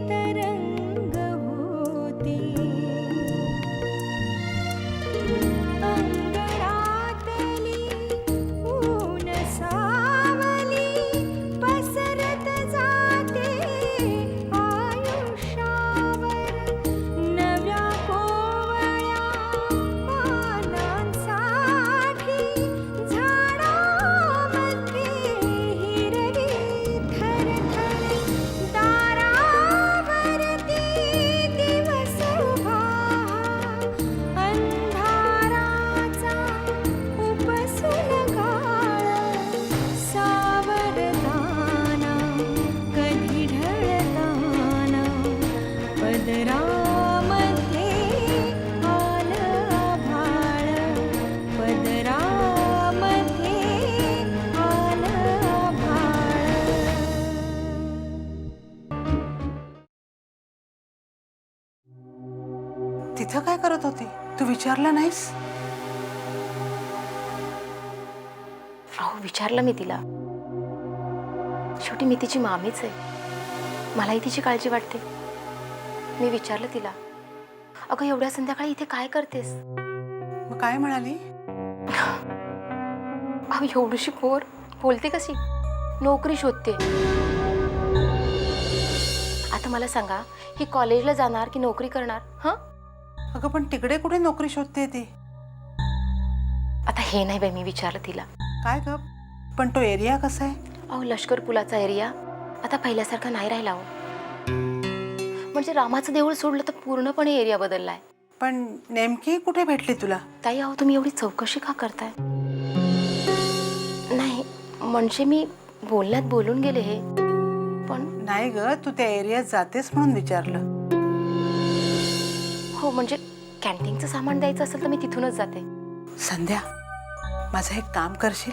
तरंग होती अंतरातली ऊन सावली पसरत जाते आयुष्यावर नव्या कोवळ्या पानांसाठी झाडामध्ये हिरवी थरथर दारावरती दिवस उभा अंधाराचा उपसून काळ सावरताना कधी ढळताना पदरामध्ये आलं आभाळ पदरामध्ये आलं आभाळ तिथं काय करत होती तू विचारलं नाहीस? अहो विचारलं मी तिला. शेवटी मी तिची मामीच आहे, मलाही तिची काळजी वाटते. मी विचारलं तिला, अगं एवढ्या संध्याकाळी इथे काय करतेस? मग काय म्हणाली? अहो एवढीशी पोर बोलते कशी? नोकरी शोधते. आता मला सांगा, ही कॉलेजला जाणार की नोकरी करणार? हं? अगं पण तिकडे कुठे नोकरी शोधते ती? आता हे नाही बाई मी विचारलं तिला. काय ग पण तो एरिया कसा आहे? अहो लष्कर पुलाचा एरिया आता पहिल्यासारखा नाही राहिला हो. म्हणजे रामाचं देऊळ सोडलं तर पूर्णपणे एरिया बदललाय. पण नेमकी कुठे भेटली तुला? ताई अहो तुम्ही एवढी चौकशी का करताय? नाही म्हणजे मी बोलण्यात बोलून गेले हे, पण नाही ग तू त्या एरियात जातेस म्हणून विचारलं. हो म्हणजे कॅन्टीनचं सामान द्यायचं असेल तर मी तिथूनच जाते. संध्या माझं एक काम करशील?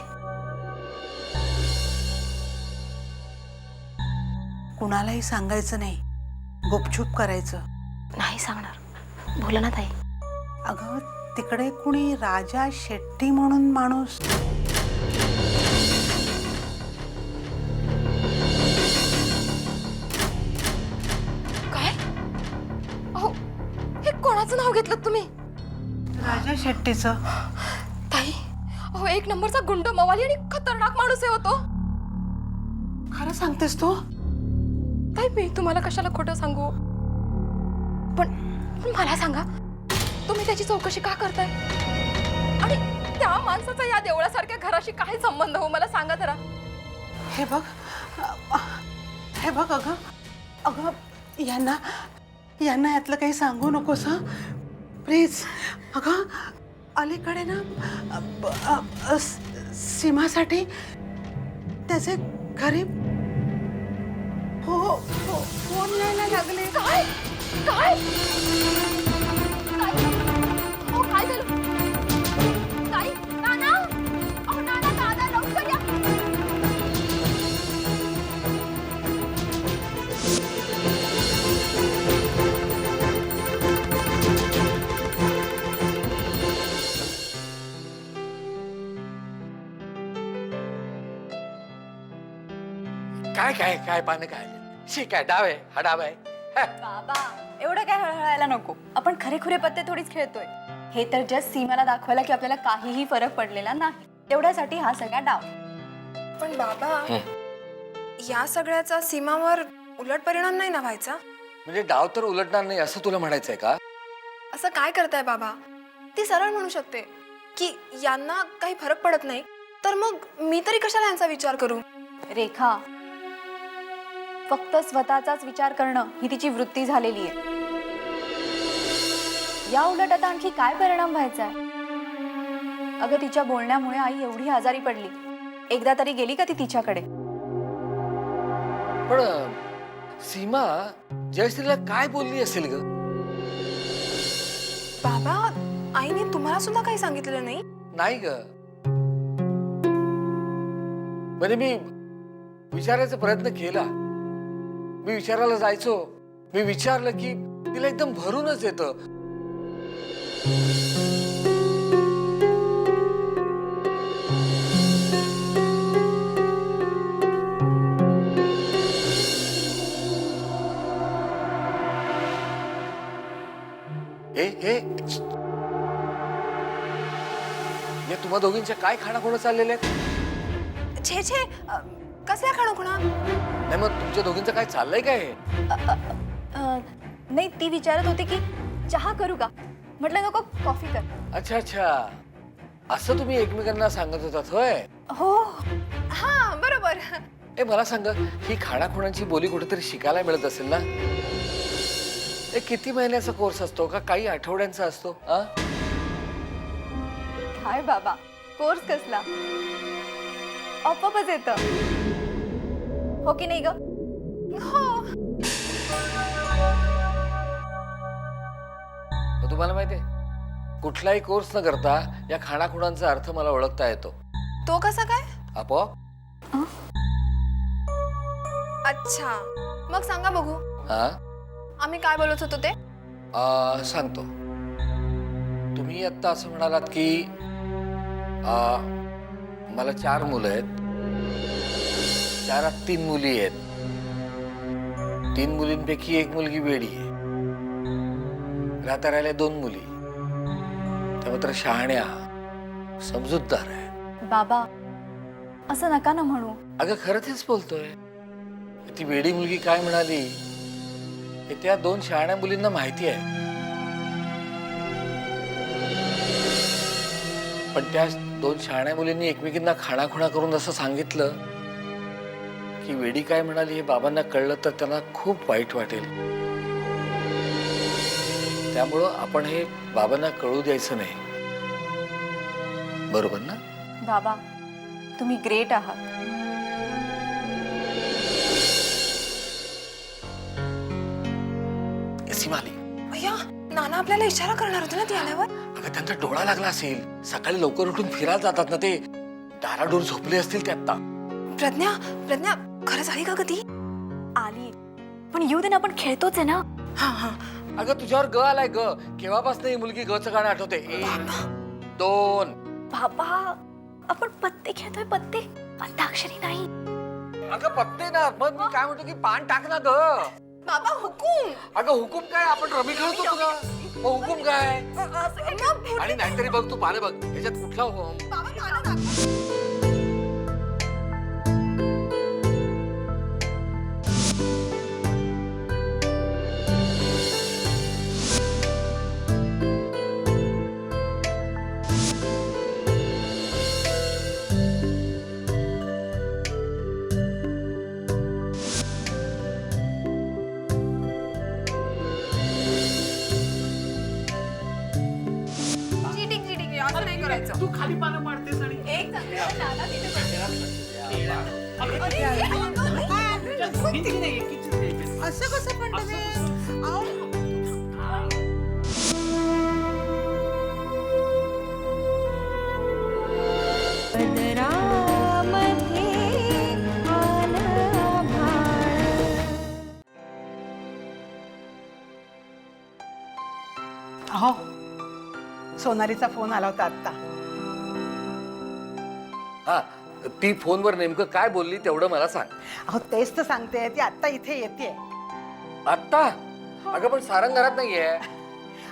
कुणालाही सांगायचं नाही, गुपचूप करायचं. नाही सांगणार. बोला ना ताई. अगं तिकडे कुणी राजा शेट्टी म्हणून माणूस काय? अहो हे कोणाचं नाव घेतलं तुम्ही? राजा शेट्टीचं. ताई अहो एक नंबरचा गुंड मवाली आणि खतरनाक माणूस आहे होतो. खरं सांगतेस तू? ताई मी तुम्हाला कशाला खोटं सांगू, पण मला सांगा तुम्ही त्याची चौकशी का करताय? आणि त्या माणसाचा या देवळासारख्या घराशी काय संबंध हो मला सांगा जरा. हे बघ अगं अगं यांना यातलं काही सांगू नकोस हं प्लीज. अगं अलीकडे ना सीमासाठी त्याचे घरी हो फोन यायला लागले. काय काय अहो काय झालं? ताई नाना अहो नाना दादा लवकर या. काय काय काय पानं काय शी काय डाव आहे हा डाव आहे. बाबा एवढं काय हळहळायला नको. आपण खरेखुरे पत्ते थोडीच खेळतोय. हे तर जस्ट सीमाला दाखवायला की आपल्याला काहीही फरक पडलेला नाही, तेवढ्यासाठी हा सगळा डाव. पण बाबा या सगळ्याचा सीमावर उलट परिणाम नाही ना व्हायचा? म्हणजे डाव तर उलटणार नाही असं तुला म्हणायचंय का? असं काय करताय बाबा? ती सरळ म्हणू शकते की यांना काही फरक पडत नाही, तर मग मी तरी कशाला यांचा विचार करू? रेखा फक्त स्वतःचाच विचार करणं ही तिची वृत्ती झालेली आहे. या उलट आता आणखी काय परिणाम व्हायचा? अगं तिच्या बोलण्यामुळे आई एवढी आजारी पडली. एकदा तरी गेली का ती तिच्याकडे? पण सीमा जयश्रीला काय बोलली असेल ग? बाबा आईने तुम्हाला सुद्धा काही सांगितलेलं नाही? नाही ग. म्हणजे मी विचारायचा प्रयत्न केला, मी विचारायला जायचो, मी विचारलं की तिला एकदम भरूनच येतं. हे तुम्हा दोघींच्या काय खाणाखुणा चाललेल्या आहेत? छे छे कसल्या खाणोखुणा? नाही मग तुमच्या दोघींचं काय चाललंय काय हे? नाही, ती विचारत होती की चहा करू का? म्हटलं नको, कॉफी कर. अच्छा अच्छा, असं तुम्ही एकमेकांना सांगत होतात होय? हो. हा बरोबर. ए मला सांग, ही खाणाखुणांची बोली कुठेतरी शिकायला मिळत असेल ना? किती महिन्याचा कोर्स असतो का काही आठवड्यांचा असतो? काय बाबा, कोर्स कसला? आपोआपच येतं. हो की नाही ग? हो. तुम्हाला माहितीये, कुठलाही कोर्स न करता या खाणाखुणांचा अर्थ मला ओळखता येतो. तो कसा काय? आपोआप. अच्छा, मग सांगा बघू. हा आम्ही काय बोलत होतो ते? सांगतो. तुम्ही आता असं म्हणालात की मला 4 मुलं आहेत, 4 3 मुली आहेत. 3 मुलींपैकी 1 मुलगी वेडी आहे. राहत्या 2 मुली. त्या मात्र शहाण्या, समजूतदार आहे. बाबा, असं नका ना म्हणू. अगं खरं तेच बोलतोय. ती वेडी मुलगी काय म्हणाली हे त्या 2 शहाण्या मुलींना माहिती आहे. पण त्या 2 शहाण्या मुलींनी एकमेकींना खाणाखुणा करून असं सांगितलं की वेडी काय म्हणाली हे बाबांना कळलं तर त्यांना खूप वाईट वाटेल. त्यामुळं आपण हे बाबांना कळू द्यायचं नाही. बरोबर ना? बाबा, तुम्ही ग्रेट आहात. सीमाली, अय्या, नाना आपल्याला इशारा करणार होते ना ती आल्यावर. अगं त्यांचा डोळा लागला असेल. सकाळी लवकर उठून फिरायला जातात ना ते. दाराडोर झोपले असतील ते आता. प्रज्ञा प्रज्ञा खरंच आली का ग ती? आली, पण येऊ दे ना, आपण खेळतोच आहे ना. हा हा. अगं तुझ्यावर ग आलाय ग. केव्हापासून ही मुलगी गचं गाणं आठवते. 1 2. बाबा, आपण पत्ते खेळतोय, पत्ते, अंताक्षरी नाही. अगं पत्ते ना. मग मी काय म्हणतो की पान टाक ना ग. बाबा हुकूम. अगं हुकूम काय, आपण रमी खेळतो तुला. मग हुकूम काय? आणि नाहीतरी बघ, तू पानं बघ, ह्याच्यात कुठला बाबा मला दाखव. चिटिंग चिटिंग असं नाही करायचं. तू खाली पानं पाडतेस आणि एक चांगलं नाना तिथे असं कसं पण पदरामध्ये आलं भाळ. अहो, सोनालीचा फोन आला होता आत्ता. हा, ती फोनवर नेमकं काय बोलली तेवढं मला सांग. अहो तेच तर सांगते, ती आत्ता इथे येते. आत्ता? अगं पण सारंग घरात नाहीये.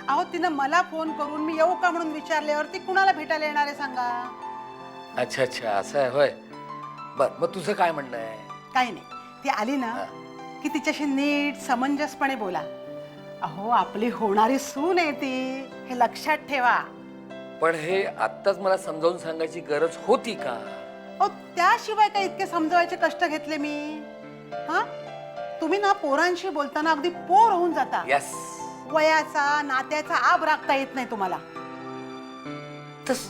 अहो तिनं मला फोन करून मी येऊ का म्हणून विचारल्यावर ती कुणाला भेटायला येणार आहे सांगा? अच्छा अच्छा, असं आहे होय. बर, मग तुझं काय म्हणणं आहे? काही नाही, ती आली ना की तिच्याशी नीट समंजसपणे बोला. अहो आपली होणारी सून आहे ती, हे लक्षात ठेवा. पण हे आत्ताच मला समजावून सांगायची गरज होती का? अहो त्याशिवाय काय इतके समजवायचे कष्ट घेतले मी? हा, तुम्ही ना पोरांशी बोलताना अगदी पोर होऊन जाता. यस. वयाचा नात्याचा आब राखता येत नाही तुम्हाला. तस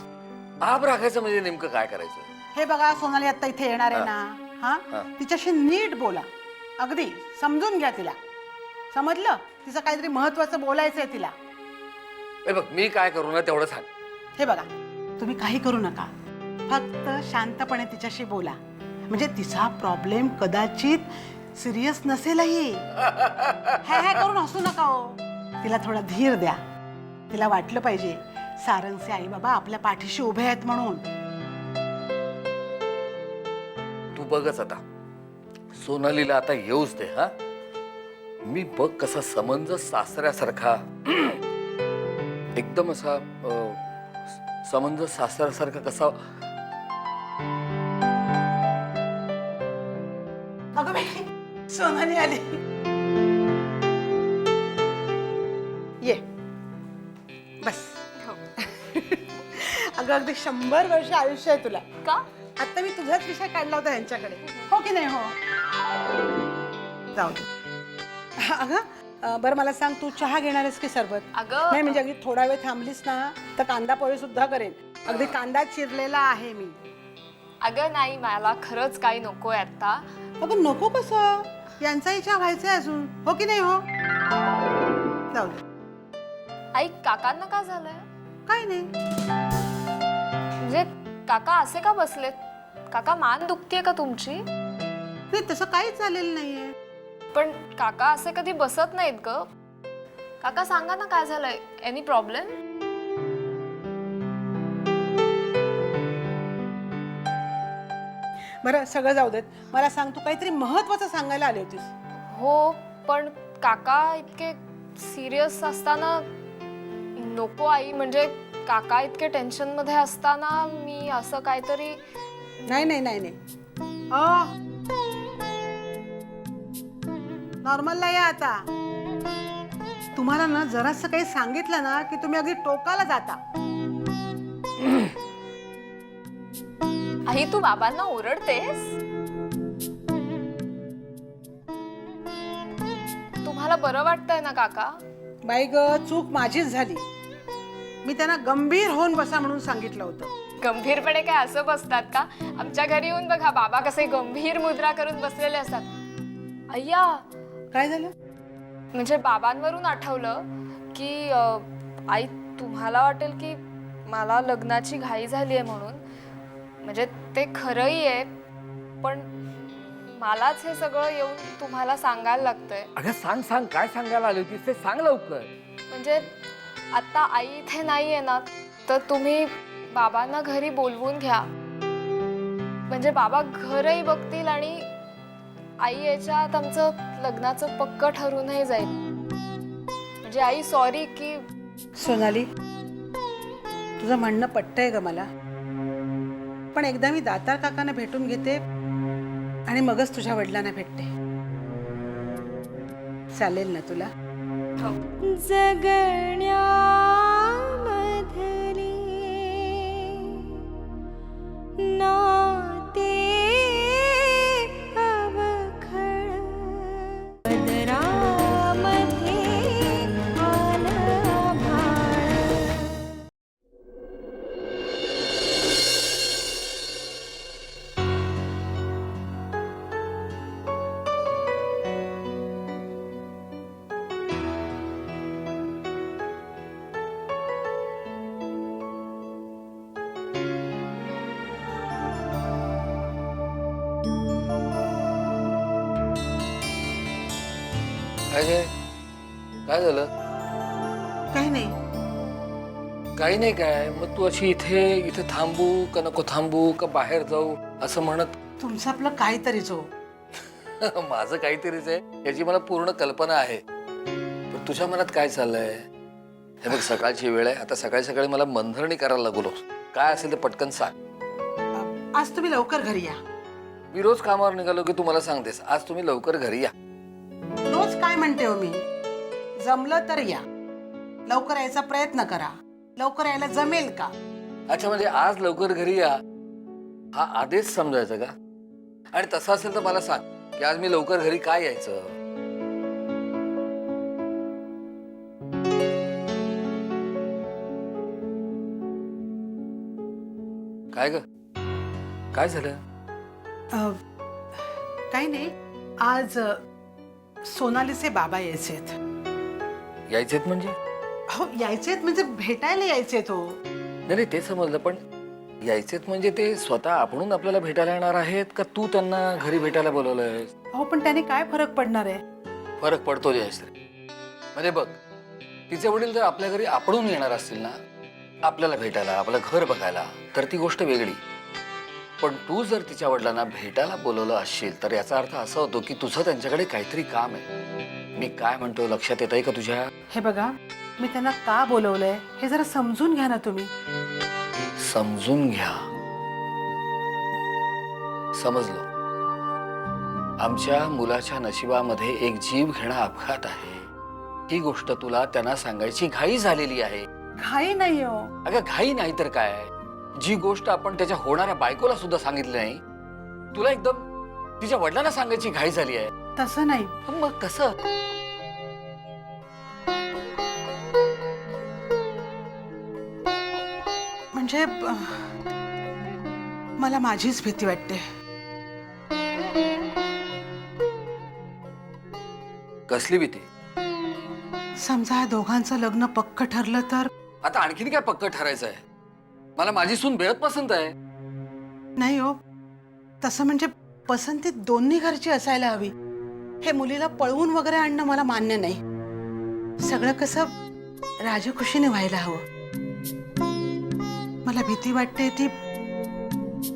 आब राखायचं म्हणजे नेमकं काय करायचं? हे बघा, सोनाली आता इथे येणार आहे ना, हा. हा, तिच्याशी नीट बोला. अगदी समजून घ्या तिला. समजलं? तिचं काहीतरी महत्वाचं बोलायचंय तिला. ए बघ, मी काय करू ना तेवढं सांग. हे बघा, तुम्ही काही करू नका, फक्त शांतपणे तिच्याशी बोला. म्हणजे तिचा प्रॉब्लेम कदाचित सिरियस नसेलही. हे करून हसू नका हो. तिला थोडा धीर द्या. तिला वाटलं पाहिजे सारंगचे आई बाबा आपल्या पाठीशी उभे आहेत म्हणून. तू बघच आता, सोनालीला आता येऊच दे. हा, मी बघ कसा समंजस सासऱ्यासारखा एकदम असा समंजस सासऱ्यासारखा कसा. अगं बाई, सोनाली आली. ये बस. अगं अगदी 100 वर्ष आयुष्य आहे तुला. का? आता मी तुझाच विषय काढला होता यांच्याकडे, हो की नाही? हो, जाऊ दे. अगं बरं मला सांग, तू चहा घेणार आहेस की सरबत? अगं नाही म्हणजे अगदी थोडा वेळ थांबलीस ना तर कांदा पोहे सुद्धा करेन. अगदी कांदा चिरलेला आहे मी. अगं नाही, मला खरंच काही नकोय आता. अगं नको कसं, यांचाही चहा व्हायचा आहे अजून, हो की नाही? हो, जाऊ दे. आई, काकांना काय झालंय? काय नाही. म्हणजे काका असे का बसलेत? काका, मान दुखतीये का तुमची? नाही तसं काहीच झालेलं नाहीये. पण काका असे कधी बसत नाहीत ग. काका सांगा ना काय झालंय, एनी प्रॉब्लेम? बरं सगळं जाऊ देत, मला सांग, तू काहीतरी महत्वाचं सांगायला आली होतीस. हो, पण काका इतके सिरियस असताना नको आई. म्हणजे काका इतके टेन्शन मध्ये असताना मी असं काहीतरी. नाही नाही नाही नाही, नॉर्मलला या आता. तुम्हाला ना जरासं काही सांगितलं ना की तुम्ही अगदी टोकाला जाता. आई, तू बाबांना ओरडतेस? तुम्हाला बरं वाटतंय ना काका? बाई ग, चूक माझीच झाली. मी त्यांना गंभीर होऊन बसा म्हणून सांगितलं होतं. गंभीरपणे काय असं बसतात का? आमच्या घरी येऊन बघा, बाबा कसे गंभीर मुद्रा करून बसलेले असतात. अय्या, काय झालं? म्हणजे बाबांवरून आठवलं की आई, तुम्हाला वाटेल की मला लग्नाची घाई झाली आहे म्हणून. म्हणजे ते खरंही आहे, पण मलाच हे सगळं येऊन तुम्हाला सांगायला लागतंय. अगं सांग सांग, काय सांगायला आली होतीस ते सांग लवकर. म्हणजे आता आई इथे नाहीये ना, तर तुम्ही बाबांना घरी बोलवून घ्या. म्हणजे बाबा घरही बघतील आणि आई याच्यात आमचं लग्नाचं पक्क ठरूनही जाईल. म्हणजे आई, सॉरी की. सोनाली, तुझं म्हणणं पटतंय ग मला, पण एकदा मी दातार काकांना भेटून घेते आणि मगच तुझ्या वडिलांना भेटते. चालेल ना तुला? जगण्यामधली नाते अवखळ पदरामध्ये आलं भाळ. काय झालं? काही नाही. काही नाही काय? मग तू अशी इथे इथे थांबू का नको थांबू का बाहेर जाऊ असं म्हणत. तुमचं आपलं काहीतरीच हो. माझं काहीतरीच आहे याची मला पूर्ण कल्पना आहे, पण तुझ्या मनात काय चाललंय? हे बघ, सकाळची वेळ आहे, आता सकाळी सकाळी मला मंथरणी करायला लागलो. काय असेल ते पटकन सांग. आज तुम्ही लवकर घरी या. मी रोज कामावर निघालो की तू मला सांगतेस आज तुम्ही लवकर घरी या. रोज काय म्हणते हो मी? जमलं तर या, लवकर यायचा प्रयत्न करा. लवकर यायला जमेल का? अच्छा, म्हणजे आज लवकर घरी या हा आदेश समजायचा का? आणि तसं असेल तर मला सांग की आज मी लवकर घरी काय यायचं? काय ग, काय झालं? काही नाही. आज सोनालीचे बाबा यायचेत. यायचेत म्हणजे? हो, यायचेत म्हणजे भेटायला यायचेत हो. नाही ते समजलं, पण यायचेत म्हणजे ते स्वतः आपणून आपल्याला भेटायला येणार आहेत का तू त्यांना घरी भेटायला बोलवलंय? हो, पण त्याने काय फरक पडणार आहे? फरक पडतो जयश्री. म्हणजे बघ, तिचे वडील जर आपल्या घरी आपणून येणार असतील ना आपल्याला भेटायला, आपलं घर बघायला, तर ती गोष्ट वेगळी. पण तू जर तिच्या वडिलांना भेटायला बोलवलं असशील तर याचा अर्थ असा होतो की तुझं त्यांच्याकडे काहीतरी काम आहे. मी काय म्हणतो लक्षात येत आहे का तुझ्या? हे बघा, मी त्यांना का बोलवलंय हे जरा समजून घ्या ना तुम्ही. समजून घ्या. समजलो. आमच्या मुलाच्या नशिबामध्ये एक जीव घेणा अपघात आहे. ही गोष्ट तुला त्यांना सांगायची घाई झालेली आहे. घाई नाही हो. अगं घाई नाही तर काय. जी गोष्ट आपण त्याच्या होणाऱ्या बायकोला सुद्धा सांगितली नाही, तुला एकदम तिच्या वडिलांना सांगायची घाई झाली आहे. तसं नाही. मग कसं? म्हणजे मला माझीच भीती वाटते. कसली भीती? समजा या दोघांचं लग्न पक्क ठरलं तर. आता आणखीन काय पक्क ठरायचं आहे? मला माझी सून बेहद पसंत आहे. नाही हो, तसं म्हणजे पसंती दोन्ही घरची असायला हवी. हे मुलीला पळवून वगैरे आणणं मला मान्य नाही. सगळं कसं राजखुशीने व्हायला हवं. मला भीती वाटते ती,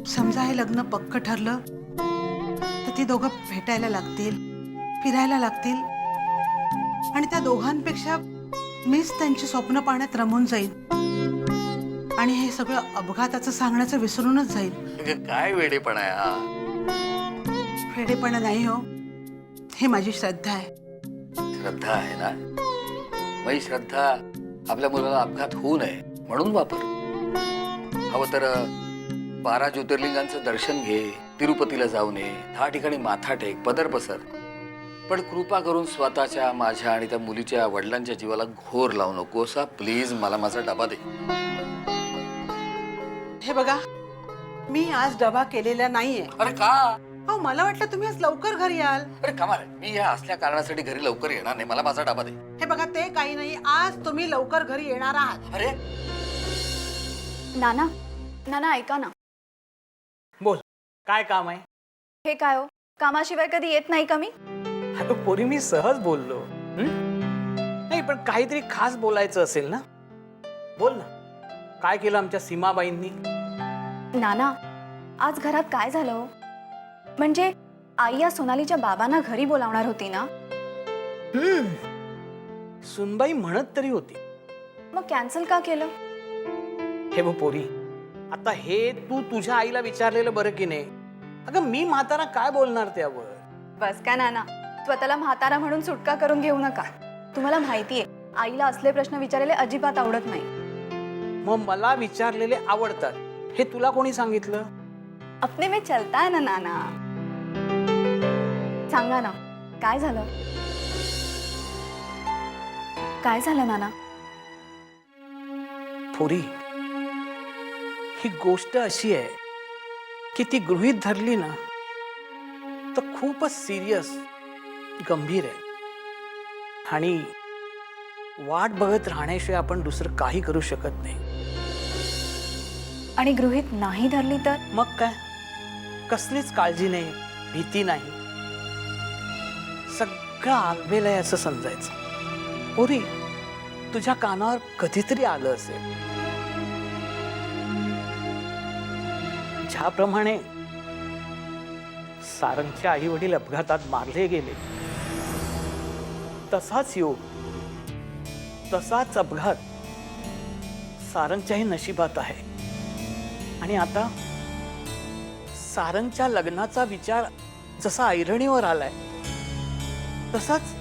समजा हे लग्न पक्क ठरलं तर ती दोघं भेटायला लागतील, फिरायला लागतील आणि त्या दोघांपेक्षा मीच त्यांची स्वप्न पाहण्यात रमून जाईल आणि हे सगळं अपघाताचं सांगण्याचं विसरूनच जाईल. काय वेडेपणा आहे हा. वेडेपणा नाही हो, हे माझी श्रद्धा आहे. श्रद्धा आहे ना? मग ही श्रद्धा आपल्या मुलाला अपघात होऊ नये म्हणून वापर. हवं तर 12 ज्योतिर्लिंगांचं दर्शन घे, तिरुपतीला जाऊन ये, 10 ठिकाणी माथा टेक, पदर पसर. पण कृपा करून स्वतःच्या, माझ्या आणि त्या मुलीच्या वडिलांच्या जीवाला घोर लावू नकोसा. प्लीज मला माझा डबा दे. हे बघा, मी आज डबा केलेला नाहीये. अरे का? हो, मला वाटलं तुम्ही आज लवकर घरी याल. अरे कमाल आहे. मी या असल्या कारणासाठी घरी लवकर येणार नाही. मला माझा डबा दे. हे बघा, ते काही नाही, आज तुम्ही लवकर घरी येणार आहात. अरे नाना, नाना ऐका ना. बोल, काय काम आहे? हे काय हो, कामाशिवाय कधी येत नाही का मी? अगं पोरी, मी सहज बोललो. नाही, पण काहीतरी खास बोलायचं असेल ना? बोल ना, काय केलं आमच्या सीमाबाईंनी? नाना, आज घरात काय झालं हो? म्हणजे आई या सोनालीच्या बाबांना घरी बोलावणार होती ना? सुनबाई म्हणत तरी होती. मग कॅन्सल का केलं? हे बघ पोरी, आता हे तू तुझ्या आईला विचारलेलं बरं की नाही? अगं मी म्हातारा काय बोलणार त्यावर? बस का नाना, स्वतःला म्हातारा म्हणून सुटका करून घेऊ नका. तुम्हाला माहितीये, आईला असले प्रश्न विचारलेले अजिबात आवडत नाही. मग मला विचारलेले आवडतात हे तुला कोणी सांगितलं? अपने में चलता है ना नाना. सांगा ना, काय झालं? काय झालं नाना? पोरी, ही गोष्ट अशी आहे की ती गृहीत धरली ना तर खूपच सिरियस, गंभीर आहे आणि वाट बघत राहण्याशिवाय आपण दुसरं काही करू शकत नाही. आणि गृहीत नाही धरली तर? मग काय, कसलीच काळजी नाही, भीती नाही, सगळं आलबेल आहे असं समजायचं. पोरी, तुझ्या कानावर कधीतरी आलं असेल, ज्याप्रमाणे सारंगचे आई वडील अपघातात मारले गेले, तसाच योग, तसाच अपघात सारंगच्याही नशिबात आहे. आणि आता सारंगच्या लग्नाचा विचार जसा ऐरणीवर आलाय, तसाच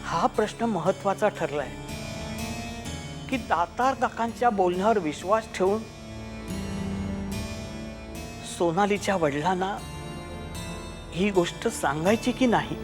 हा प्रश्न महत्वाचा ठरलाय की दातार काकांच्या बोलण्यावर विश्वास ठेवून सोनालीच्या वडिलांना ही गोष्ट सांगायची की नाही.